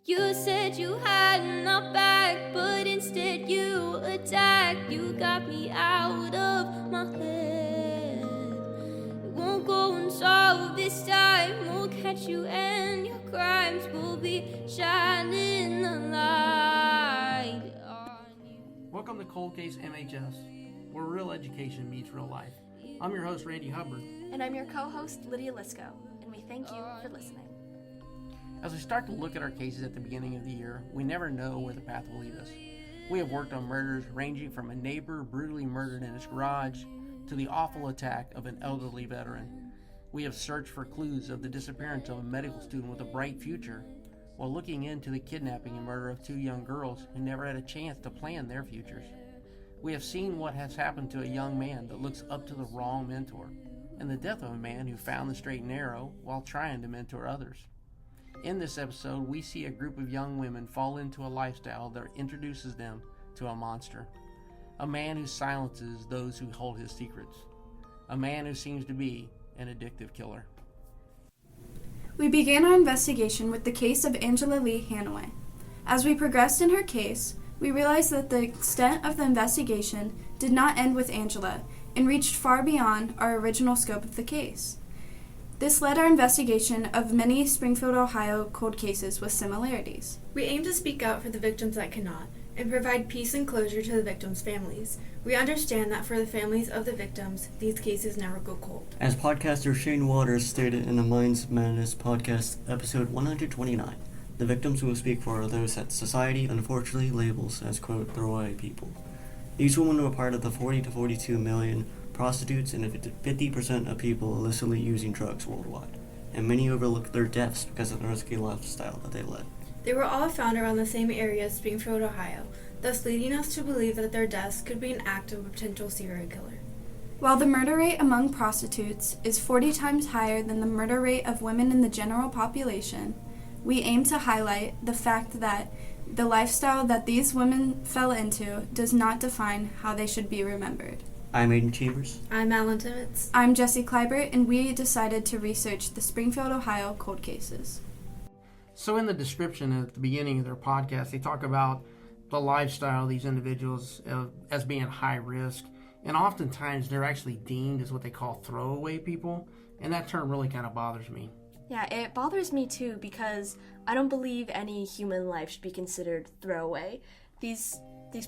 You said you had my back, but instead you attacked. You got me out of my head. It won't go unsolved this time. We'll catch you and your crimes will be shining the light on you. Welcome to Cold Case MHS, where real education meets real life. I'm your host, Randy Hubbard. And I'm your co-host, Lydia Lisco, and we thank you for listening. As we start to look at our cases at the beginning of the year, we never know where the path will lead us. We have worked on murders ranging from a neighbor brutally murdered in his garage to the awful attack of an elderly veteran. We have searched for clues of the disappearance of a medical student with a bright future, while looking into the kidnapping and murder of two young girls who never had a chance to plan their futures. We have seen what has happened to a young man that looks up to the wrong mentor, and the death of a man who found the straight and narrow while trying to mentor others. In this episode, we see a group of young women fall into a lifestyle that introduces them to a monster. A man who silences those who hold his secrets. A man who seems to be an addictive killer. We began our investigation with the case of Angela Hanaway. As we progressed in her case, we realized that the extent of the investigation did not end with Angela and reached far beyond our original scope of the case. This led our investigation of many Springfield, Ohio cold cases with similarities. We aim to speak out for the victims that cannot, and provide peace and closure to the victims' families. We understand that for the families of the victims, these cases never go cold. As podcaster Shane Waters stated in the Minds Madness podcast, episode 129, the victims who will speak for are those that society unfortunately labels as, quote, throwaway people. These women were part of the 40 to 42 million prostitutes and 50% of people illicitly using drugs worldwide, and many overlooked their deaths because of the risky lifestyle that they led. They were all found around the same area as Springfield, Ohio, thus leading us to believe that their deaths could be an act of a potential serial killer. While the murder rate among prostitutes is 40 times higher than the murder rate of women in the general population, we aim to highlight the fact that the lifestyle that these women fell into does not define how they should be remembered. I'm Aiden Chambers. I'm Alan Timmons. I'm Jessie Kleibert, and we decided to research the Springfield, Ohio cold cases. So in the description at the beginning of their podcast, they talk about the lifestyle of these individuals as being high risk. And oftentimes they're actually deemed as what they call throwaway people. And that term really kind of bothers me. Yeah, it bothers me too because I don't believe any human life should be considered throwaway. These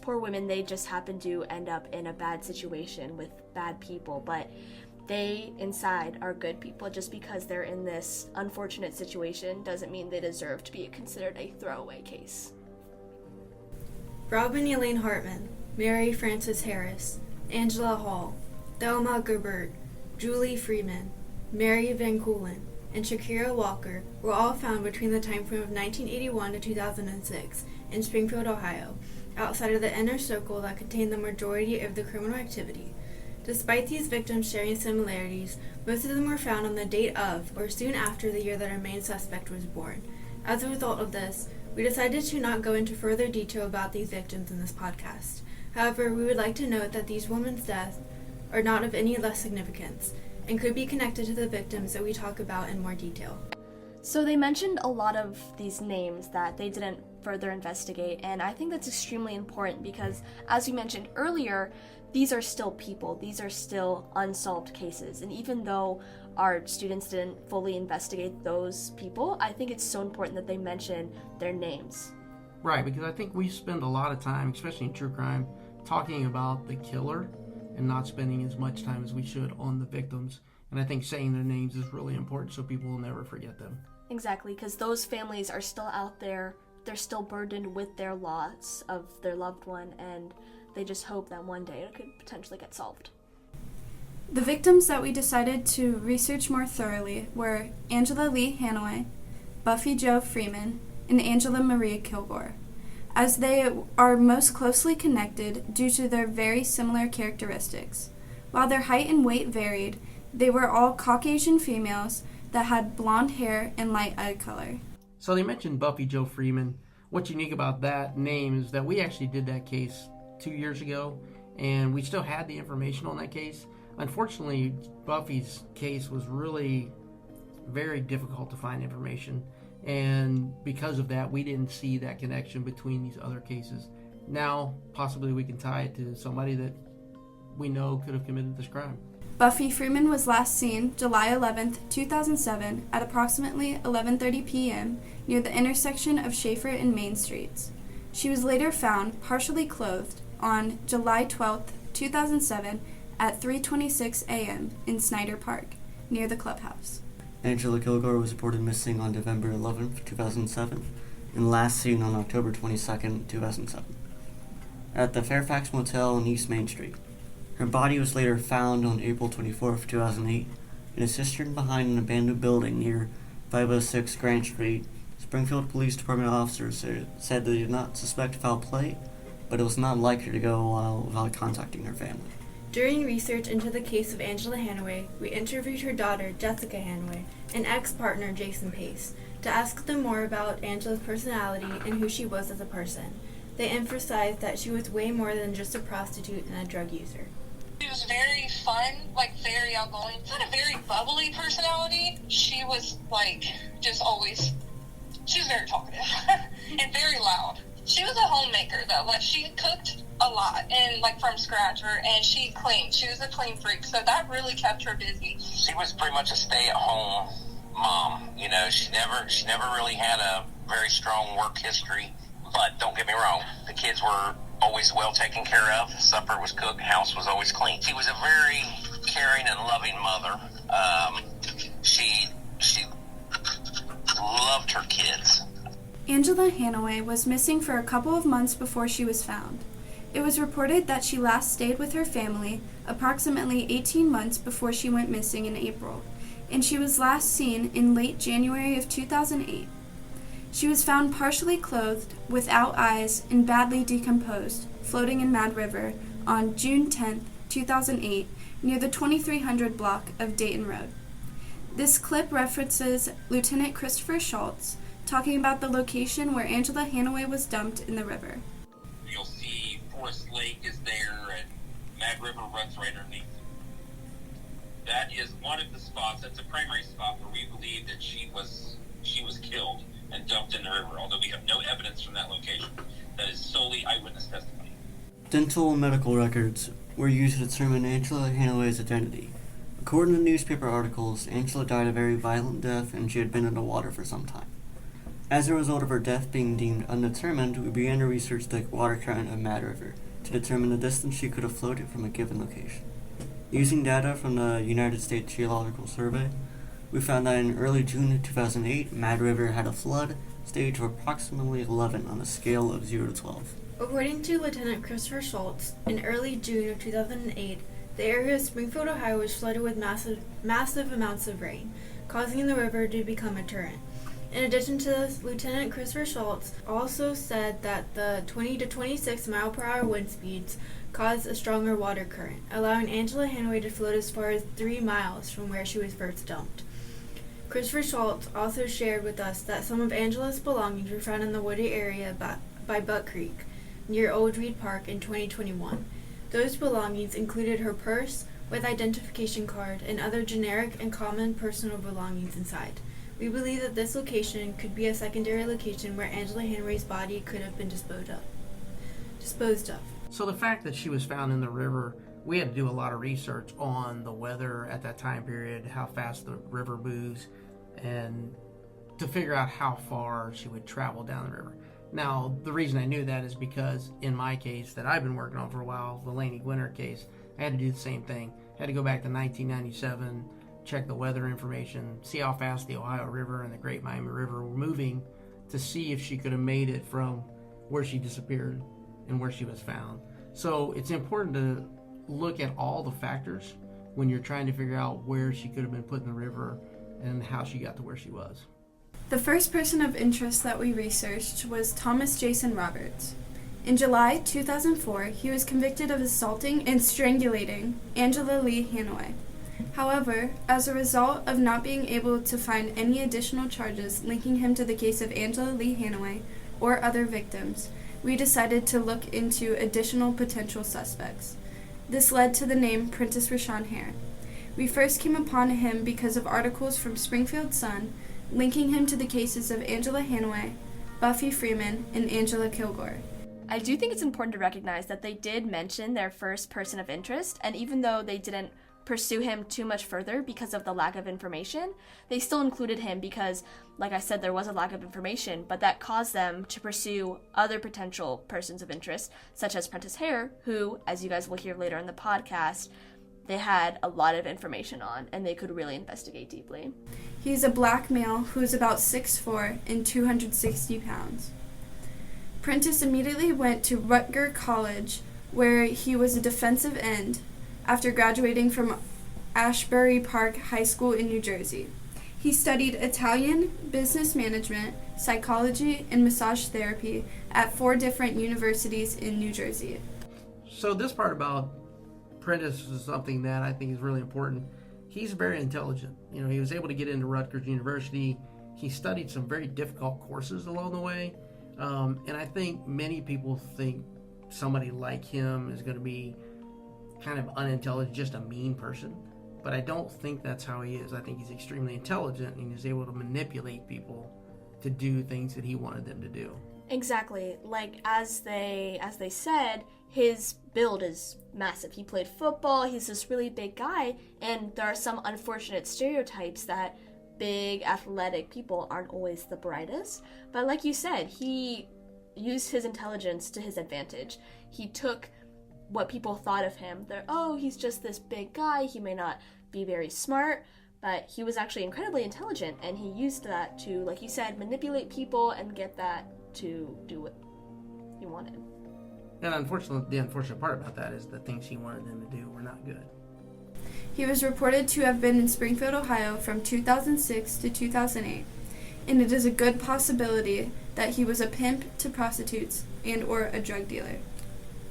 poor women, they just happen to end up in a bad situation with bad people, but they inside are good people. Just because they're in this unfortunate situation doesn't mean they deserve to be considered a throwaway case. Robin Elaine Hartman, Mary Frances Harris, Angela Hall, Thelma Gerbert, Julie Freeman, Mary Van Coolen, and Shakira Walker were all found between the time frame of 1981 to 2006 in Springfield, Ohio, outside of the inner circle that contained the majority of the criminal activity. Despite these victims sharing similarities, most of them were found on the date of or soon after the year that our main suspect was born. As a result of this, we decided to not go into further detail about these victims in this podcast. However, we would like to note that these women's deaths are not of any less significance and could be connected to the victims that we talk about in more detail. So they mentioned a lot of these names that they didn't further investigate, and I think that's extremely important because, as we mentioned earlier, these are still people. These are still unsolved cases, and even though our students didn't fully investigate those people, I think it's so important that they mention their names. Right, because I think we spend a lot of time, especially in true crime, talking about the killer and not spending as much time as we should on the victims. And I think saying their names is really important so people will never forget them. Exactly, because those families are still out there. They're still burdened with their loss of their loved one, and they just hope that one day it could potentially get solved. The victims that we decided to research more thoroughly were Angela Hanaway, Buffy Jo Freeman, and Angela Maria Kilgore, as they are most closely connected due to their very similar characteristics. While their height and weight varied, they were all Caucasian females that had blonde hair and light eye color. So they mentioned Buffy Jo Freeman. What's unique about that name is that we actually did that case 2 years ago, and we still had the information on that case. Unfortunately, Buffy's case was really very difficult to find information. And because of that, we didn't see that connection between these other cases. Now, possibly we can tie it to somebody that we know could have committed this crime. Buffy Freeman was last seen July 11, 2007 at approximately 11:30 p.m. near the intersection of Schaefer and Main Streets. She was later found partially clothed on July 12, 2007 at 3:26 a.m. in Snyder Park, near the clubhouse. Angela Kilgore was reported missing on November 11, 2007, and last seen on October 22, 2007, at the Fairfax Motel on East Main Street. Her body was later found on April 24, 2008, in a cistern behind an abandoned building near 506 Grant Street. Springfield Police Department officers said they did not suspect foul play, but it was not likely to go a while without contacting her family. During research into the case of Angela Hanaway, we interviewed her daughter, Jessica Hanaway, and ex-partner, Jason Pace, to ask them more about Angela's personality and who she was as a person. They emphasized that she was way more than just a prostitute and a drug user. She was very fun, very outgoing. She had a very bubbly personality. She was just always, she was very talkative and very loud. She was a homemaker though. She cooked a lot and from scratch, and she cleaned. She was a clean freak, so that really kept her busy. She was pretty much a stay-at-home mom. She never really had a very strong work history. But don't get me wrong, the kids were always well taken care of. Supper was cooked, house was always clean. She was a very caring and loving mother. She loved her kids. Angela Hanaway was missing for a couple of months before she was found. It was reported that she last stayed with her family approximately 18 months before she went missing in April, and she was last seen in late January of 2008. She was found partially clothed, without eyes, and badly decomposed, floating in Mad River on June 10, 2008, near the 2300 block of Dayton Road. This clip references Lieutenant Christopher Schultz talking about the location where Angela Hanaway was dumped in the river. You'll see Forest Lake is there, and Mad River runs right underneath. That is one of the spots, that's a primary spot where we believe that she was killed and dumped in the river, although we have no evidence from that location. That is solely eyewitness testimony. Dental and medical records were used to determine Angela Hanaway's identity. According to newspaper articles, Angela died a very violent death and she had been in the water for some time. As a result of her death being deemed undetermined, we began to research the water current of Mad River to determine the distance she could have floated from a given location. Using data from the United States Geological Survey, we found that in early June 2008, Mad River had a flood stage of approximately 11 on a scale of 0 to 12. According to Lieutenant Christopher Schultz, in early June of 2008, the area of Springfield, Ohio was flooded with massive amounts of rain, causing the river to become a torrent. In addition to this, Lieutenant Christopher Schultz also said that the 20 to 26 mile per hour wind speeds caused a stronger water current, allowing Angela Hanaway to float as far as 3 miles from where she was first dumped. Christopher Schultz also shared with us that some of Angela's belongings were found in the wooded area by Buck Creek, near Old Reed Park in 2021. Those belongings included her purse with identification card and other generic and common personal belongings inside. We believe that this location could be a secondary location where Angela Hanaway's body could have been disposed of. So the fact that she was found in the river, we had to do a lot of research on the weather at that time period, how fast the river moves, and to figure out how far she would travel down the river. Now, the reason I knew that is because in my case that I've been working on for a while, the Laney Gwinner case, I had to do the same thing. I had to go back to 1997, check the weather information, see how fast the Ohio River and the Great Miami River were moving to see if she could have made it from where she disappeared and where she was found. So it's important to look at all the factors when you're trying to figure out where she could have been put in the river and how she got to where she was. The first person of interest that we researched was Thomas Jason Roberts. In July 2004, he was convicted of assaulting and strangulating Angela Lee Hanaway. However, as a result of not being able to find any additional charges linking him to the case of Angela Lee Hanaway or other victims, we decided to look into additional potential suspects. This led to the name Prentice Rashawn Hare. We first came upon him because of articles from Springfield Sun linking him to the cases of Angela Hanaway, Buffy Freeman, and Angela Kilgore. I do think it's important to recognize that they did mention their first person of interest, and even though they didn't pursue him too much further because of the lack of information, they still included him because, like I said, there was a lack of information, but that caused them to pursue other potential persons of interest, such as Prentice Hare, who, as you guys will hear later in the podcast, they had a lot of information on, and they could really investigate deeply. He's a black male who's about 6'4" and 260 pounds. Prentice immediately went to Rutgers College, where he was a defensive end after graduating from Ashbury Park High School in New Jersey. He studied Italian, business management, psychology, and massage therapy at 4 different universities in New Jersey. So this part about Prentice is something that I think is really important. He's very intelligent. You know, he was able to get into Rutgers University. He studied some very difficult courses along the way. And I think many people think somebody like him is going to be kind of unintelligent, just a mean person. But I don't think that's how he is. I think he's extremely intelligent and he's able to manipulate people to do things that he wanted them to do. Exactly. Like, as they said, his build is massive. He played football, he's this really big guy, and there are some unfortunate stereotypes that big athletic people aren't always the brightest. But like you said, he used his intelligence to his advantage. He took what people thought of him. They're, oh, he's just this big guy, he may not be very smart, but he was actually incredibly intelligent, and he used that to, like you said, manipulate people and get that to do what he wanted. And unfortunately, the unfortunate part about that is the things he wanted them to do were not good. He was reported to have been in Springfield, Ohio from 2006 to 2008, and it is a good possibility that he was a pimp to prostitutes and or a drug dealer.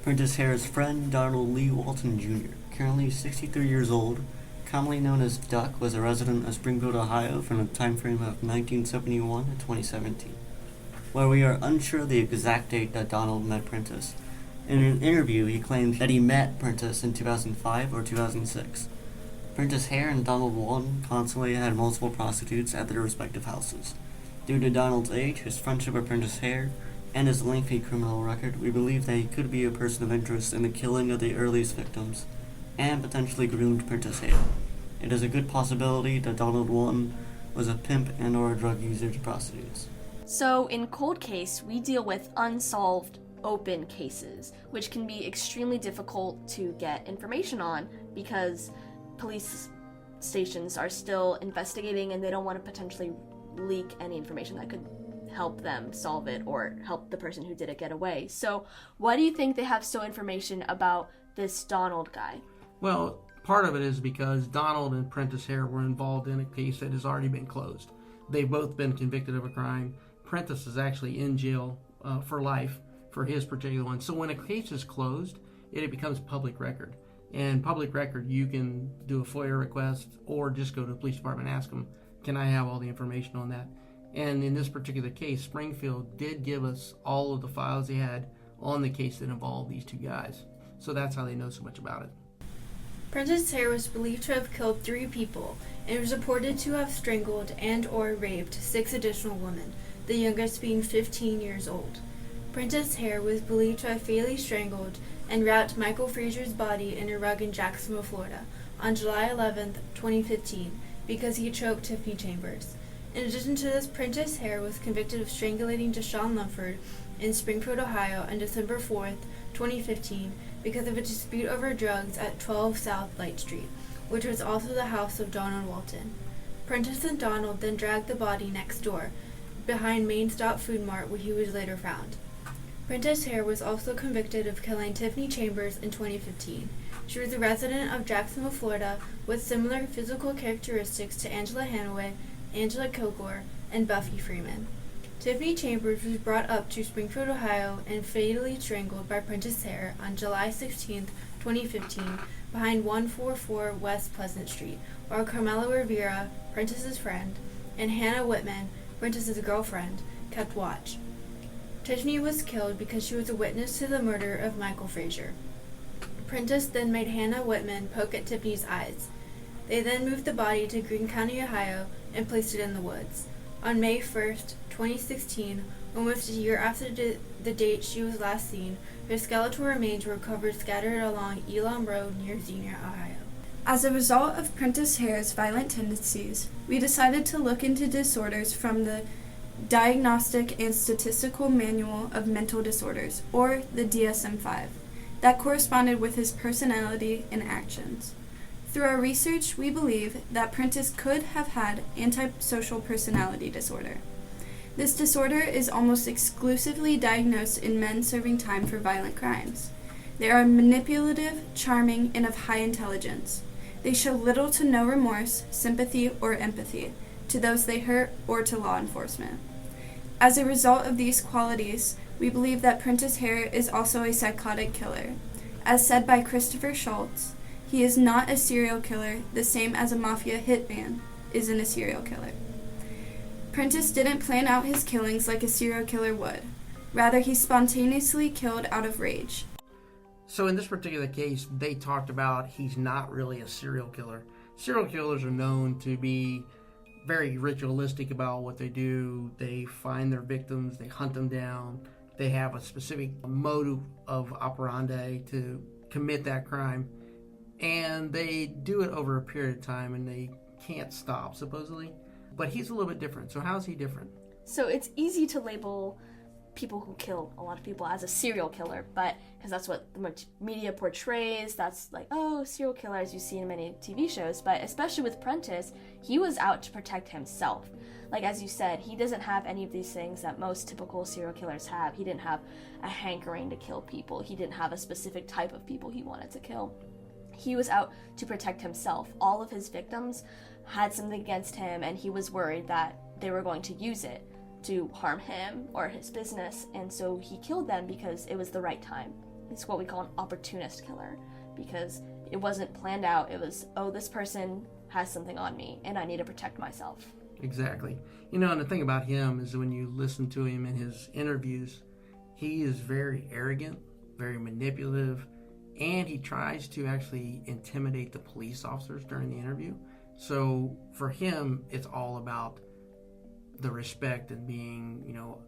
Prentice Hare's friend, Donald Lee Walton Jr., currently 63 years old, commonly known as Duck, was a resident of Springfield, Ohio from the time frame of 1971 to 2017, where we are unsure the exact date that Donald met Prentice. In an interview, he claimed that he met Prentice in 2005 or 2006. Prentice Hare and Donald Walton constantly had multiple prostitutes at their respective houses. Due to Donald's age, his friendship with Prentice Hare, and his lengthy criminal record, we believe that he could be a person of interest in the killing of the earliest victims, and potentially groomed Prentice Hare. It is a good possibility that Donald Walton was a pimp and or a drug user to prostitutes. So in Cold Case, we deal with unsolved open cases, which can be extremely difficult to get information on because police stations are still investigating and they don't want to potentially leak any information that could help them solve it or help the person who did it get away. So why do you think they have so information about this Donald guy? Well, part of it is because Donald and Prentice Hare were involved in a case that has already been closed. They've both been convicted of a crime. Prentice is actually in jail for life for his particular one. So when a case is closed, it becomes public record. And public record, you can do a FOIA request or just go to the police department and ask them, can I have all the information on that? And in this particular case, Springfield did give us all of the files they had on the case that involved these two guys. So that's how they know so much about it. Prentice Hare was believed to have killed 3 people and was reported to have strangled and or raped 6 additional women, the youngest being 15 years old. Prentice Hare was believed to have fatally strangled and wrapped Michael Frazier's body in a rug in Jacksonville, Florida, on July 11, 2015, because he choked Tiffany Chambers. In addition to this, Prentice Hare was convicted of strangulating Deshaun Lumford in Springfield, Ohio on December 4, 2015, because of a dispute over drugs at 12 South Light Street, which was also the house of Donald Walton. Prentice and Donald then dragged the body next door, behind Main Stop Food Mart, where he was later found. Prentice Hare was also convicted of killing Tiffany Chambers in 2015. She was a resident of Jacksonville, Florida, with similar physical characteristics to Angela Hanaway, Angela Kilgore, and Buffy Freeman. Tiffany Chambers was brought up to Springfield, Ohio, and fatally strangled by Prentice Hare on July 16, 2015, behind 144 West Pleasant Street, while Carmela Rivera, Prentice's friend, and Hannah Whitman, Prentice's girlfriend, kept watch. Tiffany was killed because she was a witness to the murder of Michael Frazier. Prentice then made Hannah Whitman poke at Tiffany's eyes. They then moved the body to Greene County, Ohio, and placed it in the woods. On May 1st, 2016, almost a year after the date she was last seen, her skeletal remains were recovered scattered along Elam Road near Xenia, Ohio. As a result of Prentice Hare's violent tendencies, we decided to look into disorders from the Diagnostic and Statistical Manual of Mental Disorders, or the DSM-5, that corresponded with his personality and actions. Through our research, we believe that Prentice could have had antisocial personality disorder. This disorder is almost exclusively diagnosed in men serving time for violent crimes. They are manipulative, charming, and of high intelligence. They show little to no remorse, sympathy, or empathy to those they hurt or to law enforcement. As a result of these qualities, we believe that Prentice Hare is also a psychotic killer. As said by Christopher Schultz, he is not a serial killer, the same as a mafia hitman isn't a serial killer. Prentice didn't plan out his killings like a serial killer would. Rather, he spontaneously killed out of rage. So in this particular case, they talked about he's not really a serial killer. Serial killers are known to be very ritualistic about what they do. They find their victims, they hunt them down, they have a specific modus of operandi to commit that crime, and they do it over a period of time, and they can't stop, supposedly. But he's a little bit different. So how is he different? So it's easy to label people who kill a lot of people as a serial killer, but because that's what the media portrays, that's like, oh, serial killer, as you see in many TV shows. But especially with Prentice, he was out to protect himself. Like, as you said, he doesn't have any of these things that most typical serial killers have. He didn't have a hankering to kill people. He didn't have a specific type of people he wanted to kill. He was out to protect himself. All of his victims had something against him, and he was worried that they were going to use it to harm him or his business, and so he killed them because it was the right time. It's what we call an opportunist killer, because it wasn't planned out. It was, oh, this person has something on me, and I need to protect myself. Exactly. You know, and the thing about him is when you listen to him in his interviews, he is very arrogant, very manipulative, and he tries to actually intimidate the police officers during the interview. So for him, it's all about the respect and being, you know,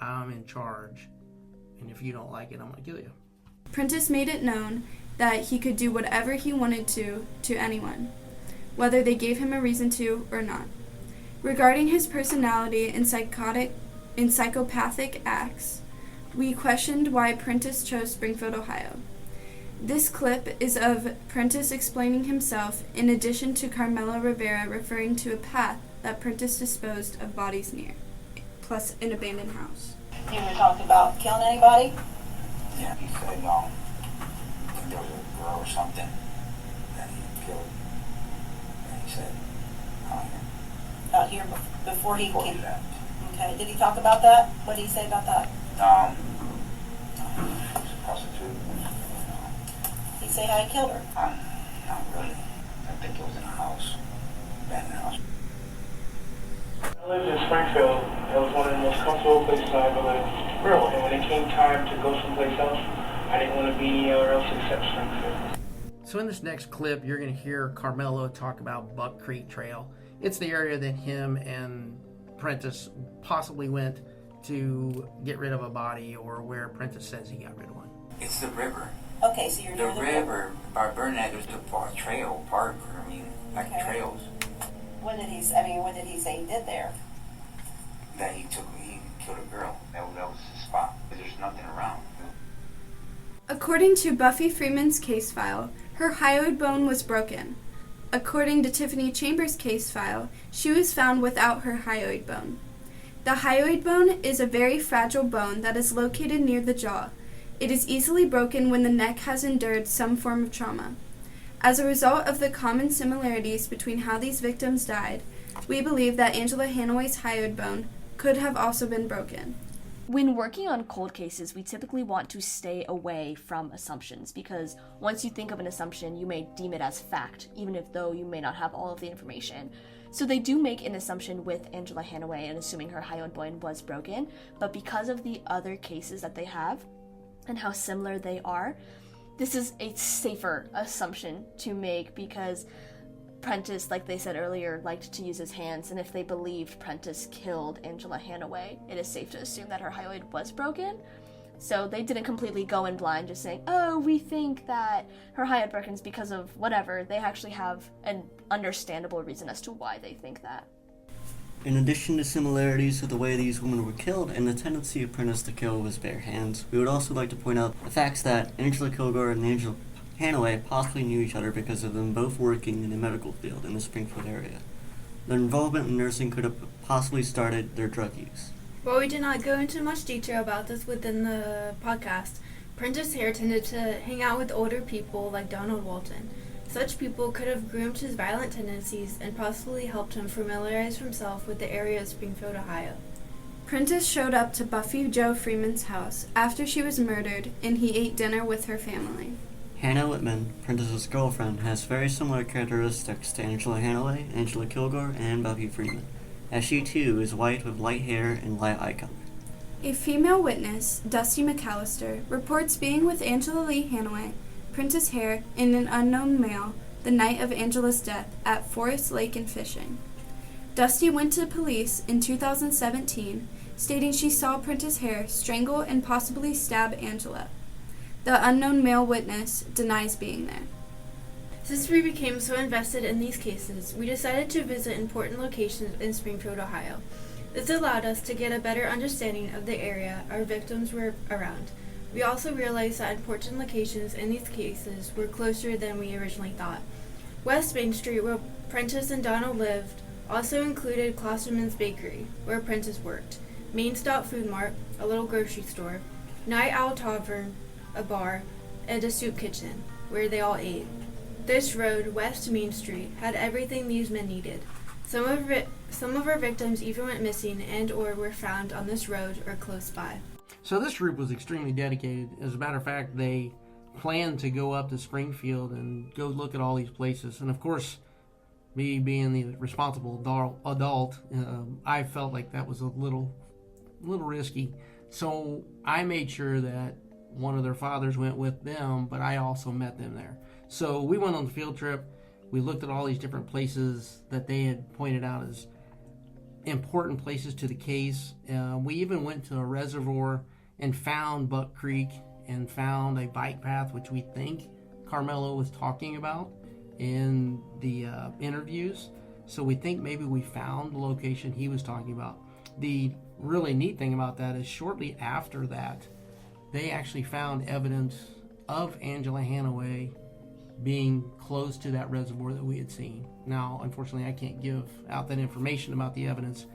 I'm in charge, and if you don't like it, I'm going to kill you. Prentice made it known that he could do whatever he wanted to anyone, whether they gave him a reason to or not. Regarding his personality and psychopathic acts, we questioned why Prentice chose Springfield, Ohio. This clip is of Prentice explaining himself, in addition to Carmela Rivera referring to a path that Prentice disposed of bodies near, plus an abandoned house. You were talking about killing anybody? Yeah, he said, I think there was a girl or something that he killed. And he said, Out here before he he left. Okay, did he talk about that? What did he say about that? She was a prostitute. Did he say how he killed her? Not really. I think it was in a house, abandoned house. I lived in Springfield. It was one of the most comfortable places I ever lived. Real. And when it came time to go someplace else, I didn't want to be anywhere else except Springfield. So in this next clip, you're going to hear Carmelo talk about Buck Creek Trail. It's the area that him and Prentice possibly went to get rid of a body, or where Prentice says he got rid of one. It's the river. Okay, so you're near the river. By Burnett, there's a trail, park, okay. Trails. What did he say he did there? That he killed a girl. That was his spot. There's nothing around. According to Buffy Freeman's case file, her hyoid bone was broken. According to Tiffany Chambers' case file, she was found without her hyoid bone. The hyoid bone is a very fragile bone that is located near the jaw. It is easily broken when the neck has endured some form of trauma. As a result of the common similarities between how these victims died, we believe that Angela Hanaway's hyoid bone could have also been broken. When working on cold cases, we typically want to stay away from assumptions, because once you think of an assumption, you may deem it as fact, even if though you may not have all of the information. So they do make an assumption with Angela Hanaway and assuming her hyoid bone was broken, but because of the other cases that they have and how similar they are, this is a safer assumption to make, because Prentice, like they said earlier, liked to use his hands, and if they believed Prentice killed Angela Hanaway, it is safe to assume that her hyoid was broken. So they didn't completely go in blind just saying, oh, we think that her hyoid broken is because of whatever. They actually have an understandable reason as to why they think that. In addition to similarities to the way these women were killed and the tendency of Prentice to kill with his bare hands, we would also like to point out the facts that Angela Kilgore and Angela Hanaway possibly knew each other because of them both working in the medical field in the Springfield area. Their involvement in nursing could have possibly started their drug use. While we did not go into much detail about this within the podcast, Prentice Hare tended to hang out with older people like Donald Walton. Such people could have groomed his violent tendencies and possibly helped him familiarize himself with the area of Springfield, Ohio. Prentice showed up to Buffy Jo Freeman's house after she was murdered, and he ate dinner with her family. Hannah Whitman, Prentice's girlfriend, has very similar characteristics to Angela Hanaway, Angela Kilgore, and Buffy Freeman, as she too is white with light hair and light eye color. A female witness, Dusty McAllister, reports being with Angela Lee Hanaway, Prentice Hare, and an unknown male the night of Angela's death at Forest Lake and fishing. Dusty went to police in 2017, stating she saw Prentice Hare strangle and possibly stab Angela. The unknown male witness denies being there. Since we became so invested in these cases, we decided to visit important locations in Springfield, Ohio. This allowed us to get a better understanding of the area our victims were around. We also realized that important locations in these cases were closer than we originally thought. West Main Street, where Prentice and Donald lived, also included Klosterman's Bakery, where Prentice worked, Main Stop Food Mart, a little grocery store, Night Owl Tavern, a bar, and a soup kitchen, where they all ate. This road, West Main Street, had everything these men needed. Some of our victims even went missing and or were found on this road or close by. So this group was extremely dedicated. As a matter of fact, they planned to go up to Springfield and go look at all these places. And of course, me being the responsible adult, I felt like that was a little risky. So I made sure that one of their fathers went with them, but I also met them there. So we went on the field trip. We looked at all these different places that they had pointed out as important places to the case. We even went to a reservoir and found Buck Creek and found a bike path, which we think Carmelo was talking about in the interviews. So we think maybe we found the location he was talking about. The really neat thing about that is shortly after that, they actually found evidence of Angela Hanaway being close to that reservoir that we had seen. Now, unfortunately, I can't give out that information about the evidence,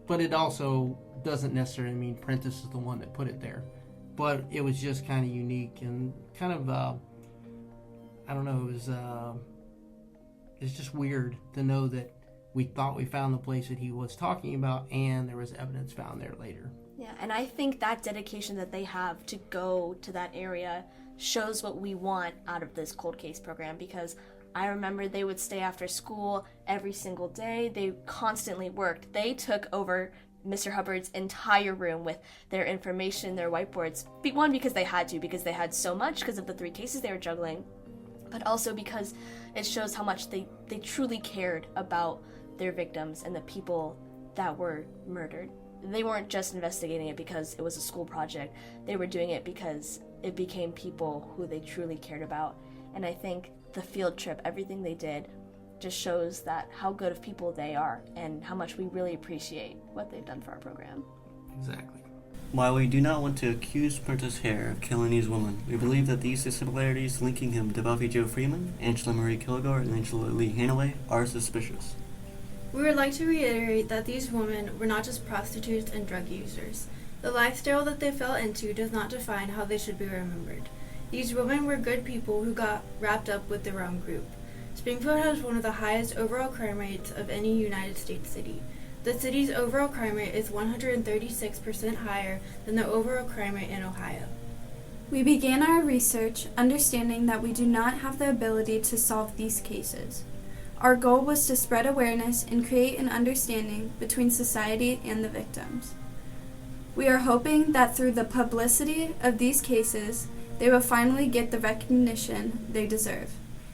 but it also doesn't necessarily mean Prentice is the one that put it there. But it was just kind of unique and kind of, I don't know, it's just weird to know that we thought we found the place that he was talking about and there was evidence found there later. Yeah, and I think that dedication that they have to go to that area shows what we want out of this cold case program, because I remember they would stay after school every single day. They constantly worked. They took over Mr. Hubbard's entire room with their information, their whiteboards. One, because they had so much because of the 3 cases they were juggling, but also because it shows how much they truly cared about their victims and the people that were murdered. They weren't just investigating it because it was a school project. They were doing it because it became people who they truly cared about. And I think the field trip, everything they did, just shows that how good of people they are and how much we really appreciate what they've done for our program. Exactly. While we do not want to accuse Prentice Hare of killing these women, we believe that these similarities linking him to Buffy Jo Freeman, Angela Marie Kilgore, and Angela Lee Hanaway are suspicious. We would like to reiterate that these women were not just prostitutes and drug users. The lifestyle that they fell into does not define how they should be remembered. These women were good people who got wrapped up with the wrong group. Springfield has one of the highest overall crime rates of any United States city. The city's overall crime rate is 136% higher than the overall crime rate in Ohio. We began our research understanding that we do not have the ability to solve these cases. Our goal was to spread awareness and create an understanding between society and the victims. We are hoping that through the publicity of these cases, they will finally get the recognition they deserve.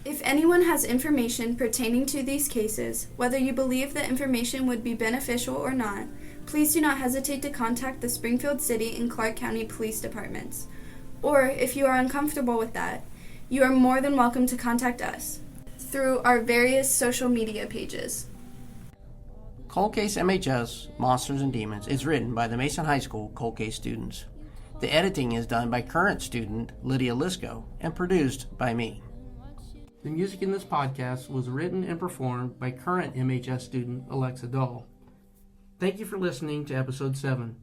If anyone has information pertaining to these cases, whether you believe the information would be beneficial or not, please do not hesitate to contact the Springfield City and Clark County Police Departments. Or, if you are uncomfortable with that, you are more than welcome to contact us through our various social media pages. Cold Case MHS, Monsters and Demons is written by the Mason High School Cold Case students. The editing is done by current student Lydia Lisco and produced by me. The music in this podcast was written and performed by current MHS student Alexa Dahl. Thank you for listening to episode 7.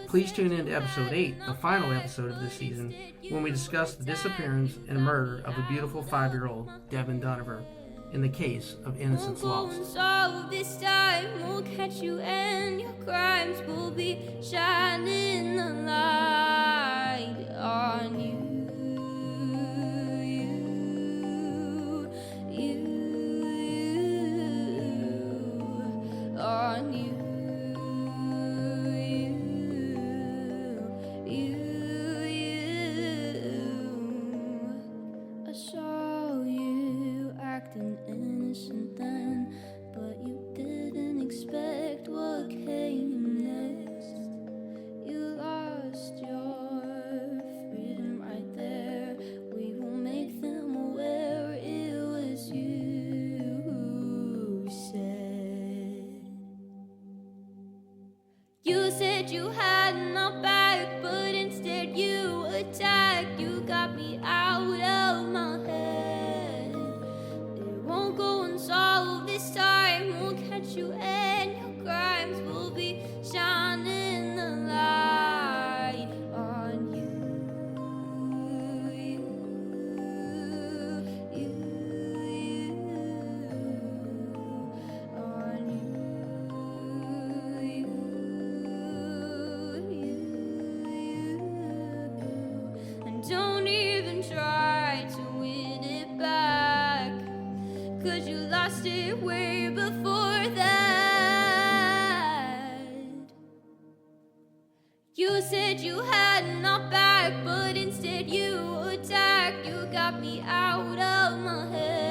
Please tune in to episode 8, the final episode of this season, when we discuss the disappearance and murder of a beautiful 5-year-old, Devin Donover, in the case of Innocence Lost. So this time we'll catch you and your crimes will be shining the light on you. On you. I saw you acting innocent then, but you didn't expect what came next. You lost your freedom right there. We will make them aware it was you who said. You said you had my back, but instead you attacked. You got me out of my head. It won't go unsolved this time. We'll catch you and your crimes will be shining the light on you. On And don't even try to win it back, 'cause you lost it way before that. You said you had my back, but instead you attacked. You got me out of my head.